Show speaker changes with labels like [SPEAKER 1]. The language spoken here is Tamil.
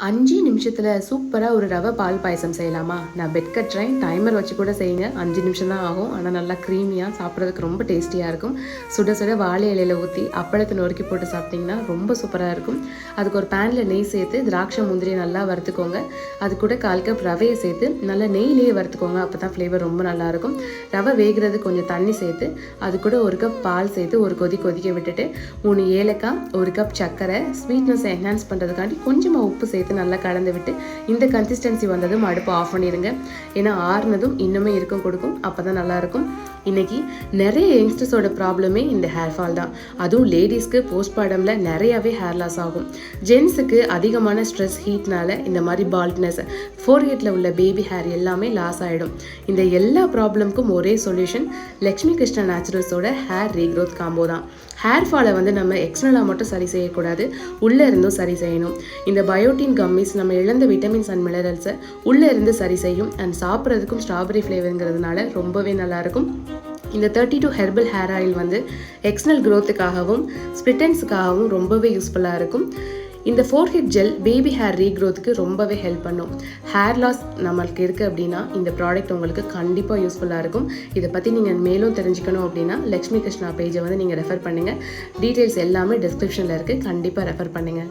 [SPEAKER 1] 5 நிமிஷத்தில் சூப்பராக ஒரு ரவை பால் பாயசம் செய்யலாமா? நான் பெட் கட்டுறேன், டைமர் வச்சு கூட செய்யுங்க. 5 நிமிஷம் தான் ஆகும். ஆனால் நல்லா க்ரீமியாக சாப்பிட்றதுக்கு ரொம்ப டேஸ்டியாக இருக்கும். சுட சுட வாழை இலையில் ஊற்றி அப்பளத்தை நொறுக்கி போட்டு சாப்பிட்டிங்கன்னா ரொம்ப சூப்பராக இருக்கும். அதுக்கு ஒரு பேனில் நெய் சேர்த்து திராட்சை முந்திரியை நல்லா வறுத்துக்கோங்க. அது கூட 1/4 கப் ரவையை சேர்த்து நல்லா நெய்லேயே வறுத்துக்கோங்க. அப்போ தான் ஃப்ளேவர் ரொம்ப நல்லாயிருக்கும். ரவை வேகிறது கொஞ்சம் தண்ணி சேர்த்து அது கூட 1 கப் பால் சேர்த்து ஒரு கொதிக்க விட்டுட்டு 3 ஏலக்காய், 1 கப் சர்க்கரை, ஸ்வீட்னஸ் என்ஹான்ஸ் பண்ணுறதுக்காண்டி கொஞ்சமாக உப்பு சேர்த்து நல்லா கலந்து விட்டு இந்த கன்சிஸ்டன்சி வந்ததும் அடுப்பு ஆஃப் பண்ணிடுங்க. ஏன்னா ஆறுனதும் இன்னுமே இருக்கும் கொடுக்கும், அப்போ தான் நல்லாயிருக்கும். இன்றைக்கி நிறைய யங்ஸ்டர்ஸோட ப்ராப்ளமே இந்த ஹேர் ஃபால் தான். அதுவும் லேடிஸ்க்கு போஸ்ட்மார்ட்டமில் நிறையாவே ஹேர் லாஸ் ஆகும். ஜென்ஸுக்கு அதிகமான ஸ்ட்ரெஸ் ஹீட்னால இந்த மாதிரி பால்ட்னஸ், ஃபோர்ஹெட்டில் உள்ள பேபி ஹேர் எல்லாமே லாஸ் ஆகிடும். இந்த எல்லா ப்ராப்ளம்க்கும் ஒரே சொல்யூஷன் லக்ஷ்மி கிருஷ்ணா நேச்சுரல்ஸோட ஹேர் ரீக்ரோத் காம்போ தான். ஹேர் ஃபாலை வந்து நம்ம எக்ஸ்டர்னலாக மட்டும் சரி செய்யக்கூடாது, உள்ளே இருந்தும் சரி செய்யணும். இந்த பயோட்டின் கம்மிஸ் நம்ம இழந்த விட்டமின்ஸ் அண்ட் மினரல்ஸை உள்ளே இருந்து சரி செய்யும். அண்ட் சாப்பிட்றதுக்கும் ஸ்ட்ராபெரி ஃப்ளேவருங்கிறதுனால ரொம்பவே நல்லாயிருக்கும். இந்த 32 ஹெர்பல் ஹேர் ஆயில் வந்து எக்ஸ்டர்னல் க்ரோத்துக்காகவும் ஸ்பிட்டன்ஸுக்காகவும் ரொம்பவே யூஸ்ஃபுல்லாக இருக்கும். இந்த ஃபோர்ஹெட் ஜெல் பேபி ஹேர் ரீக்ரோத்துக்கு ரொம்பவே ஹெல்ப் பண்ணும். ஹேர் லாஸ் நம்மளுக்கு இருக்குது அப்படின்னா இந்த ப்ராடக்ட் உங்களுக்கு கண்டிப்பாக யூஸ்ஃபுல்லாக இருக்கும். இதை பற்றி நீங்கள் மேலும் தெரிஞ்சுக்கணும் அப்படின்னா லக்ஷ்மி கிருஷ்ணா பேஜை வந்து நீங்கள் ரெஃபர் பண்ணுங்கள். டீட்டெயில்ஸ் எல்லாமே டிஸ்கிரிப்ஷனில் இருக்குது, கண்டிப்பாக ரெஃபர் பண்ணுங்கள்.